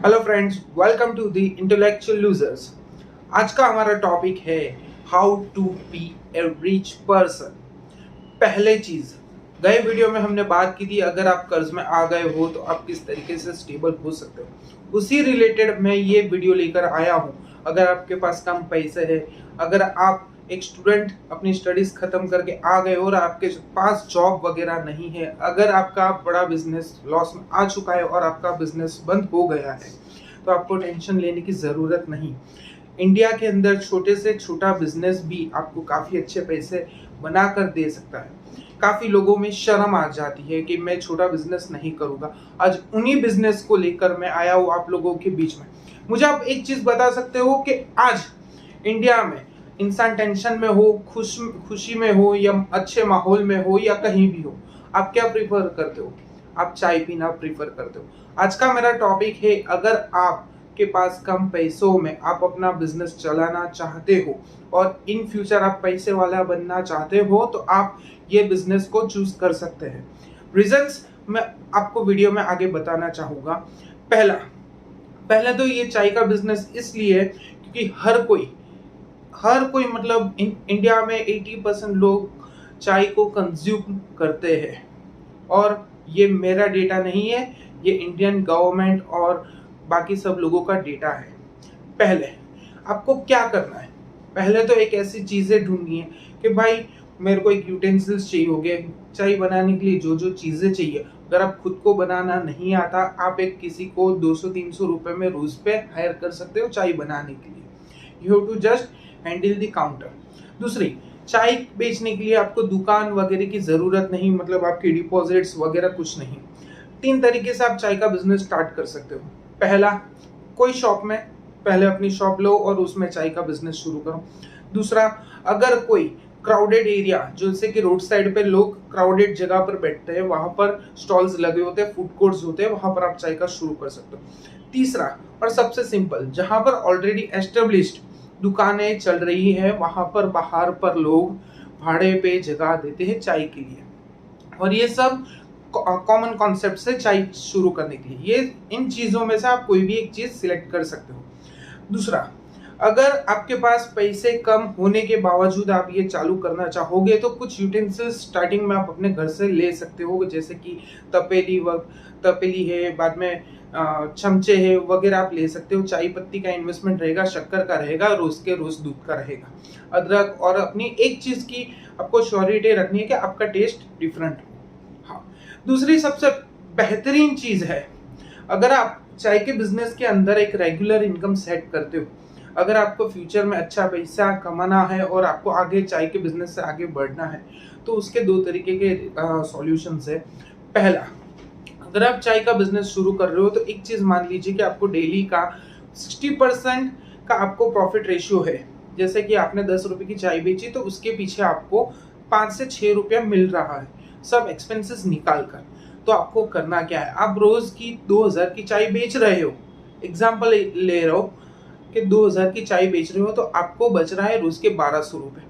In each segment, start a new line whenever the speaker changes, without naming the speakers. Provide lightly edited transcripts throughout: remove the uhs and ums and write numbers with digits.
Hello friends, welcome to the intellectual losers. आज का हमारा टॉपिक है how to be a rich person. पहले चीज, गए वीडियो में हमने बात की थी अगर आप कर्ज में आ गए हो तो आप किस तरीके से स्टेबल हो सकते हो। उसी रिलेटेड मैं ये वीडियो लेकर आया हूँ। अगर आपके पास कम पैसे है, अगर आप एक स्टूडेंट अपनी स्टडीज खत्म करके आ गए और आपके पास जॉब वगैरह नहीं है, अगर आपका बड़ा बिजनेस लॉस में आ चुका है और आपका बिजनेस बंद हो गया है, तो आपको टेंशन लेने की जरूरत नहीं। इंडिया के अंदर छोटे से छोटा बिजनेस भी आपको काफी अच्छे पैसे बना कर दे सकता है। काफी लोगों में शर्म आ जाती है कि मैं छोटा बिजनेस नहीं करूंगा। आज उन्हीं बिजनेस को लेकर मैं आया हूँ आप लोगों के बीच में। मुझे आप एक चीज बता सकते हो कि आज इंडिया में इंसान टेंशन में हो, खुशी में हो या अच्छे माहौल में हो या कहीं भी हो, आप क्या प्रीफर करते हो? आप चाय पीना प्रीफर करते हो। आज का मेरा टॉपिक है, अगर आपके पास कम पैसों में आप अपना बिजनेस चलाना चाहते हो और इन फ्यूचर आप पैसे वाला बनना चाहते हो, तो आप ये बिजनेस को चूज कर सकते हैं। रीजंस मैं आपको वीडियो में आगे बताना चाहूंगा। पहला पहले तो ये चाय का बिजनेस इसलिए है क्योंकि हर कोई मतलब इंडिया में 80% लोग चाय को कंज्यूम करते हैं। और ये मेरा डेटा नहीं है, ये इंडियन गवर्नमेंट और बाकी सब लोगों का डेटा है। पहले आपको क्या करना है? पहले तो एक ऐसी चीजें ढूंढनी है कि भाई मेरे को एक यूटेंसिल्स चाहिए होंगे चाय बनाने के लिए, जो जो चीजें चाहिए। अगर आप खुद को बनाना नहीं आता, आप एक किसी को 200-300 रुपए में रोज पे हायर कर सकते हो चाय बनाने के लिए। You have to just handle the counter. दूसरी, चाय बेचने के लिए आपको दुकान वगैरह की जरूरत नहीं, मतलब आपकी डिपॉजिट्स वगैरह कुछ नहीं। 3 तरीके से आप चाय का बिजनेस स्टार्ट कर सकते हो। पहला, कोई शॉप में पहले अपनी शॉप लो और उसमें चाय का बिजनेस शुरू करो। दूसरा, अगर कोई क्राउडेड एरिया, जैसे कि रोड साइड पे लोग क्राउडेड जगह पर बैठते हैं, वहां पर स्टॉल्स लगे होते हैं, फूड कोर्ट्स होते हैं, वहां पर आप चाय का शुरू कर सकते हो। तीसरा और सबसे सिंपल, जहां पर ऑलरेडी एस्टेब्लिश्ड दुकानें चल रही है, वहां पर बाहर पर लोग भाड़े पे जगह देते हैं चाय के लिए। और ये सब कॉमन कॉन्सेप्ट से चाय शुरू करने के लिए, ये इन चीजों में से आप कोई भी एक चीज सिलेक्ट कर सकते हो। दूसरा, अगर आपके पास पैसे कम होने के बावजूद आप ये चालू करना चाहोगे, तो कुछ यूटेंसिल्स स्टार्टिंग में आप अपने घर से ले सकते हो, जैसे कि तपेली है, बाद में चमचे है वगैरह आप ले सकते हो। चाय पत्ती का इन्वेस्टमेंट रहेगा, शक्कर का रहेगा, रोज के रोज दूध का रहेगा, अदरक। और अपनी एक चीज की आपको श्योरिटी रखनी है कि आपका टेस्ट डिफरेंट हो। हाँ, दूसरी सबसे बेहतरीन चीज है, अगर आप चाय के बिजनेस के अंदर एक रेगुलर इनकम सेट करते हो, अगर आपको फ्यूचर में अच्छा पैसा कमाना है और आपको आगे चाय के बिजनेस से आगे बढ़ना है, तो उसके 2 तरीके के सॉल्यूशंस है। पहला, अगर आप चाय का बिजनेस शुरू कर रहे हो, तो एक चीज मान लीजिए कि आपको डेली का 60% का आपको प्रॉफिट रेशियो है। जैसे कि आपने 10 रुपए की चाय बेची, तो उसके पीछे आपको 5 से 6 रुपया मिल रहा है, सब एक्सपेंसेस निकाल कर। तो आपको करना क्या है, आप रोज की 2000 की चाय बेच रहे हो, एग्जाम्पल ले रहा हो कि 2000 की चाय बेच रहे हो, तो आपको बच रहा है रोज के 1200 रुपए।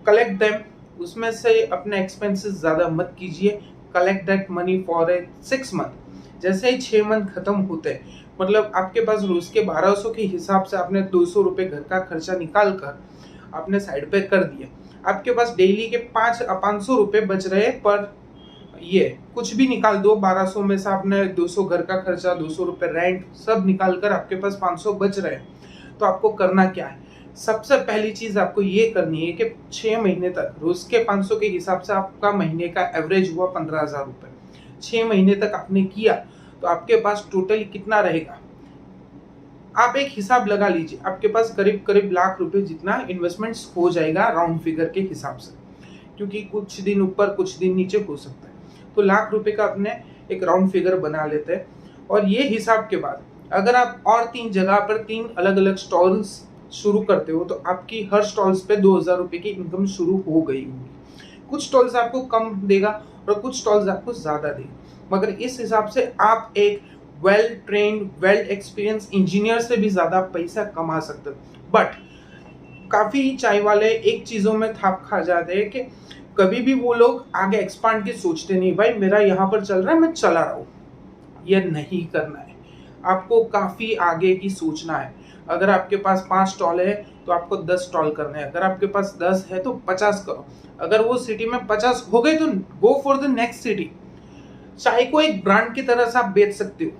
कलेक्ट देम, उसमें से अपने एक्सपेंसेस ज्यादा मत कीजिए। Collect that money for a 6 month. जैसे ही 6 मंथ खत्म होते हैं, मतलब आपके पास रोज के 1200 के हिसाब से आपने 200 रुपए घर का खर्चा निकाल कर आपने साइड पे कर दिया, आपके पास डेली के 500 रुपए बच रहे। पर ये कुछ भी निकाल दो, 1200 में से आपने 200 घर का खर्चा, 200 रुपए रेंट, सब निकाल कर आपके पास 500 बच रहे। तो आपको करना क्या है, सबसे पहली चीज आपको ये करनी है कि 6 महीने तक रोज के 500 के हिसाब से आपका महीने का एवरेज हुआ 15,000 रुपए। 6 महीने तक आपने किया, तो आपके पास टोटल कितना रहेगा, आप एक हिसाब लगा लीजिए। आपके पास करीब करीब लाख रुपए जितना इन्वेस्टमेंट्स हो जाएगा, राउंड फिगर के हिसाब से, क्योंकि कुछ दिन ऊपर कुछ दिन नीचे हो सकता है। तो लाख रुपए का अपने एक राउंड फिगर बना लेते हैं। और ये हिसाब के बाद अगर आप और 3 जगह पर 3 अलग अलग स्टॉल्स शुरू करते हो, तो आपकी हर स्टॉल्स पे 2000 रुपए की इनकम शुरू हो गई होगी। कुछ स्टॉल्स आपको कम देगा और कुछ स्टॉल्स आपको ज्यादा देगा, मगर इस हिसाब से आप एक well trained, well experience engineer से भी ज्यादा पैसा कमा सकते हो। बट काफी चाय वाले एक चीजों में थाप खा जाते हैं कि कभी भी वो लोग आगे एक्सपांड की सोचते नहीं, भाई मेरा यहाँ पर चल रहा है, मैं चला रहा हूँ। ये नहीं करना है। आपको काफ़ी आगे की सोचना है। अगर आपके पास 5 स्टॉल है तो आपको 10 स्टॉल करने हैं, अगर आपके पास 10 है तो 50 करो। अगर वो सिटी में 50 हो गए तो go for the next city. चाय को एक ब्रांड की तरह से आप बेच सकते हो।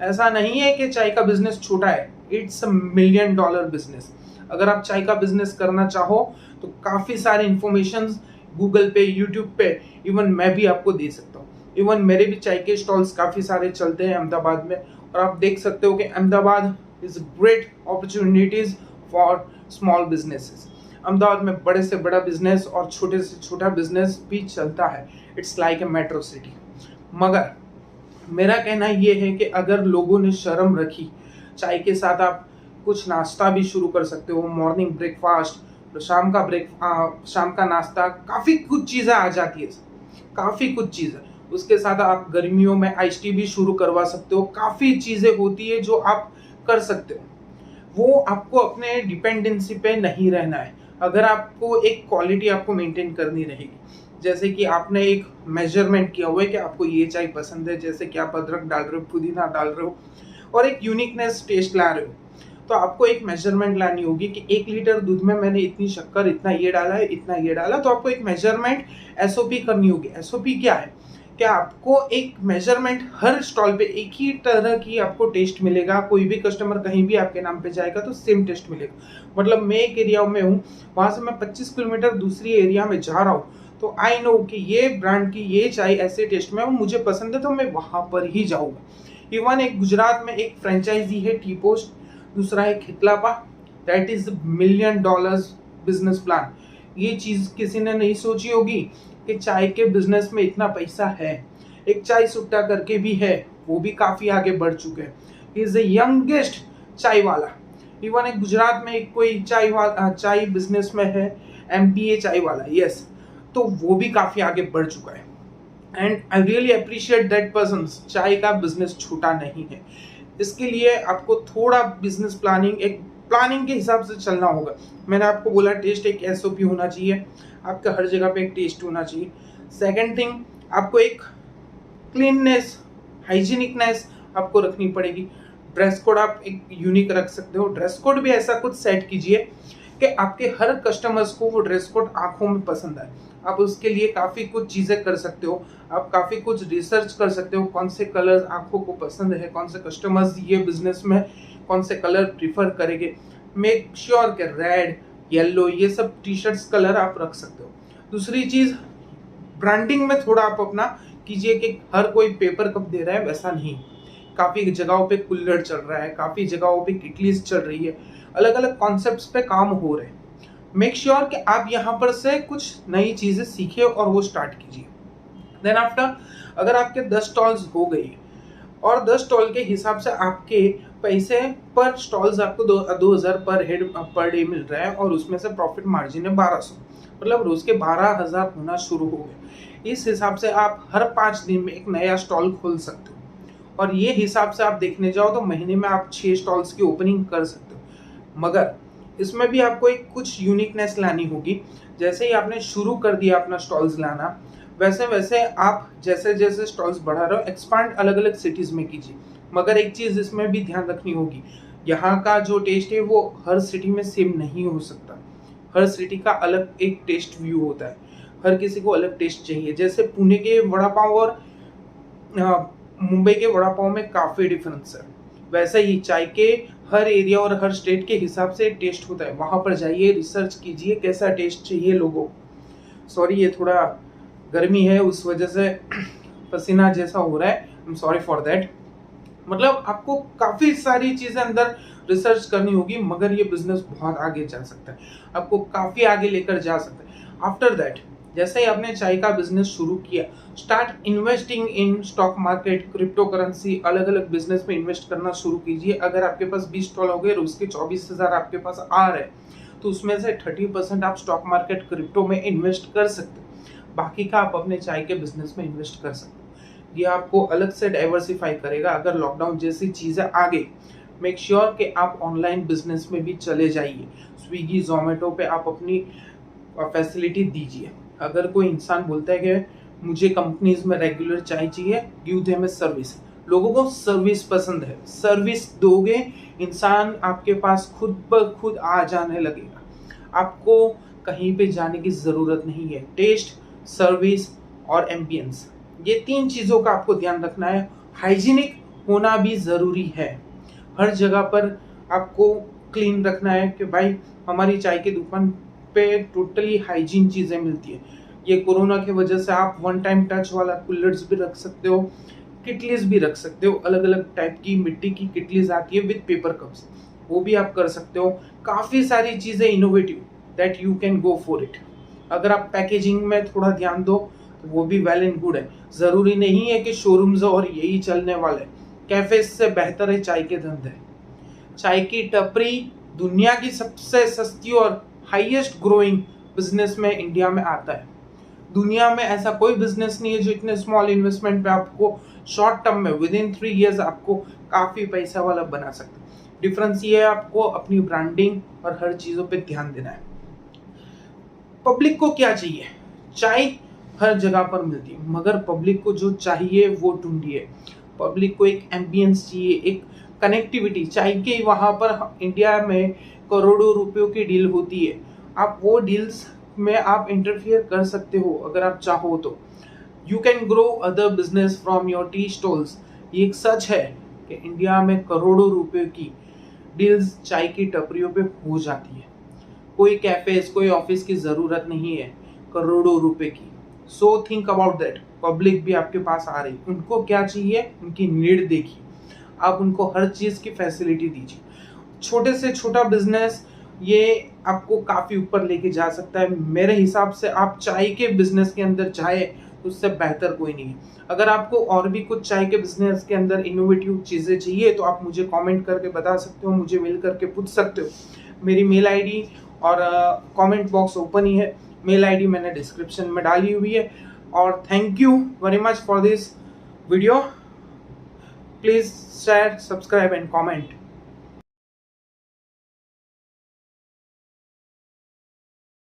ऐसा नहीं है कि चाय का बिजनेस छोटा है, it's a million dollar business. अगर आप चाय का बिजनेस करना चाहो तो काफ़ी सारे इंफॉर्मेशन गूगल पे, यूट्यूब पे इवन मैं भी आपको दे सकता हूँ। इवन मेरे भी चाय के स्टॉल्स काफ़ी सारे चलते हैं अहमदाबाद में, और आप देख सकते हो कि Ahmedabad is great opportunities for small businesses. Ahmedabad में बड़े से बड़ा बिजनेस और छोटे से छोटा बिजनेस भी चलता है। It's like a metro city. मगर मेरा कहना ये है कि अगर लोगों ने शर्म रखी, चाय के साथ आप कुछ नाश्ता भी शुरू कर सकते हो, मॉर्निंग ब्रेकफास्ट, तो शाम का नाश्ता, काफ़ी कुछ चीज़ें आ जाती है, काफ़ी कुछ चीज़ें। उसके साथ आप गर्मियों में आइस टी भी शुरू करवा सकते हो। काफ़ी चीज़ें होती है जो आप कर सकते हो। वो आपको अपने डिपेंडेंसी पे नहीं रहना है। अगर आपको एक क्वालिटी आपको मेंटेन करनी रहेगी, जैसे कि आपने एक मेजरमेंट किया हुआ है कि आपको ये चाय पसंद है, जैसे कि आप अदरक डाल रहे हो, पुदीना डाल रहे हो और एक यूनिकनेस टेस्ट ला रहे हो, तो आपको एक मेजरमेंट लानी होगी कि 1 लीटर दूध में मैंने इतनी शक्कर, इतना ये डाला है, इतना ये डाला। तो आपको एक मेजरमेंट एसओपी करनी होगी। एसओपी क्या है कि आपको एक मेजरमेंट, हर स्टॉल पे एक ही तरह की आपको टेस्ट मिलेगा। कोई भी कस्टमर कहीं भी आपके नाम पे जाएगा तो सेम टेस्ट मिलेगा। मतलब मैं एक एरिया में हूँ, वहाँ से मैं 25 किलोमीटर दूसरी एरिया में जा रहा हूँ, तो आई नो कि ये ब्रांड की ये चाय ऐसे टेस्ट में मुझे पसंद है, तो मैं वहाँ पर ही जाऊँगा। इवन एक गुजरात में एक फ्रेंचाइजी है टी पोस्ट, दूसरा है खितलापा। That is $1 million business plan. ये चीज़ किसी ने नहीं सोची होगी कि चाय के बिजनेस में इतना पैसा है। एक चाय सुट्टा करके भी है, वो भी काफ़ी आगे बढ़ चुके हैं। इज द यंगेस्ट चाय वाला। इवन एक गुजरात में एक कोई चाय बिजनेस में है, एमपीए चाय वाला, यस, तो वो भी काफ़ी आगे बढ़ चुका है। And I really appreciate that person. चाय का बिजनेस छोटा नहीं है। इसके लिए आपको थोड़ा बिजनेस प्लानिंग, एक प्लानिंग के हिसाब से चलना होगा। मैंने आपको बोला टेस्ट एक एसओपी होना चाहिए, आपका हर जगह पे एक टेस्ट होना चाहिए। सेकंड थिंग, आपको एक क्लीननेस, हाइजीनिकनेस आपको रखनी पड़ेगी। ड्रेस कोड आप एक यूनिक रख सकते हो। ड्रेस कोड भी ऐसा कुछ सेट कीजिए कि आपके हर कस्टमर्स को वो ड्रेस कोड आंखों में पसंद आए। आप उसके लिए काफ़ी कुछ चीज़ें कर सकते हो। आप काफ़ी कुछ रिसर्च कर सकते हो, कौन से कलर आंखों को पसंद है, कौन से कस्टमर्स ये बिजनेस में कौन से कलर प्रीफर करेंगे। मेक श्योर कि रेड, येलो, ये सब टी शर्ट्स कलर आप रख सकते हो। दूसरी चीज़, ब्रांडिंग में थोड़ा आप अपना कीजिए कि हर कोई पेपर कप दे रहा है वैसा नहीं। काफ़ी जगहों पे कुल्हड़ चल रहा है, काफ़ी जगहों पे किटलीज चल रही है, अलग अलग कॉन्सेप्ट्स पे काम हो रहे हैं। मेक श्योर कि आप यहाँ पर से कुछ नई चीज़ें सीखिए और वो स्टार्ट कीजिए। देन आफ्टर, अगर आपके 10 स्टॉल्स हो गई और 10 स्टॉल के हिसाब से आपके पैसे पर स्टॉल्स आपको 2000 पर हेड पर डे मिल रहा है और उसमें से प्रॉफिट मार्जिन है 1200, मतलब रोज के 12,000 होना शुरू हो गए। इस हिसाब से आप हर 5 दिन में एक नया स्टॉल खोल सकते हो, और ये हिसाब से आप देखने जाओ तो महीने में आप 6 स्टॉल्स की ओपनिंग कर सकते हो। मगर इसमें भी आपको एक कुछ यूनिकनेस लानी होगी। जैसे ही आपने शुरू कर दिया अपना स्टॉल्स लाना, वैसे वैसे आप जैसे जैसे स्टॉल्स बढ़ा रहे हो, एक्सपांड अलग अलग सिटीज़ में कीजिए। मगर एक चीज़ इसमें भी ध्यान रखनी होगी, यहाँ का जो टेस्ट है वो हर सिटी में सेम नहीं हो सकता। हर सिटी का अलग एक टेस्ट व्यू होता है, हर किसी को अलग टेस्ट चाहिए। जैसे पुणे के वड़ा पाव और मुंबई के वड़ा पाव में काफ़ी डिफरेंस है, वैसे ही चाय के हर एरिया और हर स्टेट के हिसाब से टेस्ट होता है। वहाँ पर जाइए, रिसर्च कीजिए कैसा टेस्ट चाहिए लोगों को। सॉरी, ये थोड़ा गर्मी है उस वजह से पसीना जैसा हो रहा है, I am sorry for that. मतलब आपको काफ़ी सारी चीज़ें अंदर रिसर्च करनी होगी, मगर ये बिजनेस बहुत आगे जा सकता है, आपको काफ़ी आगे लेकर जा सकता है। आफ्टर दैट, जैसे ही आपने चाय का बिजनेस शुरू किया, start investing in stock market, crypto currency, अलग अलग बिजनेस में इन्वेस्ट करना शुरू कीजिए। अगर आपके पास 20 स्टॉल हो गए और उसके 24,000 आपके पास आ रहे हैं, तो उसमें से 30% आप स्टॉक मार्केट, क्रिप्टो में इन्वेस्ट कर सकते हो। बाकी का आप अपने चाय के बिजनेस में इन्वेस्ट कर सकते हो। ये आपको अलग से डाइवर्सिफाई करेगा। अगर लॉकडाउन जैसी चीज़ें आ गई, मेक श्योर कि आप ऑनलाइन बिजनेस में भी चले जाइए। स्विगी, जोमेटो पे आप अपनी फैसिलिटी दीजिए। अगर कोई इंसान बोलता है कि मुझे कंपनीज में रेगुलर चाय चाहिए, गिव देम ए सर्विस। लोगों को सर्विस पसंद है। सर्विस दोगे, इंसान आपके पास खुद ब खुद आ जाने लगेगा। आपको कहीं पे जाने की ज़रूरत नहीं है। टेस्ट, सर्विस और एम्बियंस, ये 3 चीज़ों का आपको ध्यान रखना है। हाइजीनिक होना भी ज़रूरी है। हर जगह पर आपको क्लीन रखना है कि भाई हमारी चाय की दुकान पे टोटली हाइजीन चीज़ें मिलती है। ये कोरोना की वजह से आप वन टाइम टच वाला कुल्लर्स भी रख सकते हो, किटलीज भी रख सकते हो। अलग अलग टाइप की मिट्टी की किटलीज आती है विद पेपर कप्स, वो भी आप कर सकते हो। काफ़ी सारी चीज़ें innovative that you can go for it. अगर आप पैकेजिंग में थोड़ा ध्यान दो तो वो भी वेल एंड गुड है। ज़रूरी नहीं है कि शोरूम्स और यही चलने वाले। कैफे से बेहतर है चाय के धंधे। चाय की टपरी दुनिया की सबसे सस्ती और हाईएस्ट ग्रोइंग बिजनेस में इंडिया में आता है। दुनिया में ऐसा कोई बिजनेस नहीं है जो इतने स्मॉल इन्वेस्टमेंट पे आपको शॉर्ट टर्म में विद इन 3 इयर्स आपको काफ़ी पैसा वाला बना सकता है। डिफरेंस ये है, आपको अपनी ब्रांडिंग और हर चीज़ों पे ध्यान देना है। पब्लिक को क्या चाहिए? चाय हर जगह पर मिलती है, मगर पब्लिक को जो चाहिए वो ढूंढिए। पब्लिक को एक एम्बियंस चाहिए, एक कनेक्टिविटी। चाय के वहाँ पर इंडिया में करोड़ों रुपयों की डील होती है। आप वो डील्स में आप इंटरफियर कर सकते हो अगर आप चाहो तो। You can grow other business from your tea stalls. ये एक सच है कि इंडिया में करोड़ों रुपए की डील्स चाय की टपरियों पे हो जाती है। कोई कैफेज, कोई ऑफिस की ज़रूरत नहीं है करोड़ों रुपए की। So think about that. Public भी आपके पास आ रही, उनको क्या चाहिए, उनकी नीड देखिए। आप उनको हर चीज़ की फैसिलिटी दीजिए। छोटे से छोटा बिजनेस ये आपको काफ़ी ऊपर लेके जा सकता है। मेरे हिसाब से आप चाय के बिजनेस के अंदर जाए तो उससे बेहतर कोई नहीं है। अगर आपको और भी कुछ चाय के बिजनेस के अंदर इनोवेटिव चीज़ें चाहिए तो आप मुझे कमेंट करके बता सकते हो, मुझे मेल करके पूछ सकते हो। मेरी मेल आईडी और कमेंट बॉक्स ओपन ही है। मेल आईडी मैंने डिस्क्रिप्शन में डाली हुई है। और thank you very much for this video. Please share, subscribe and comment.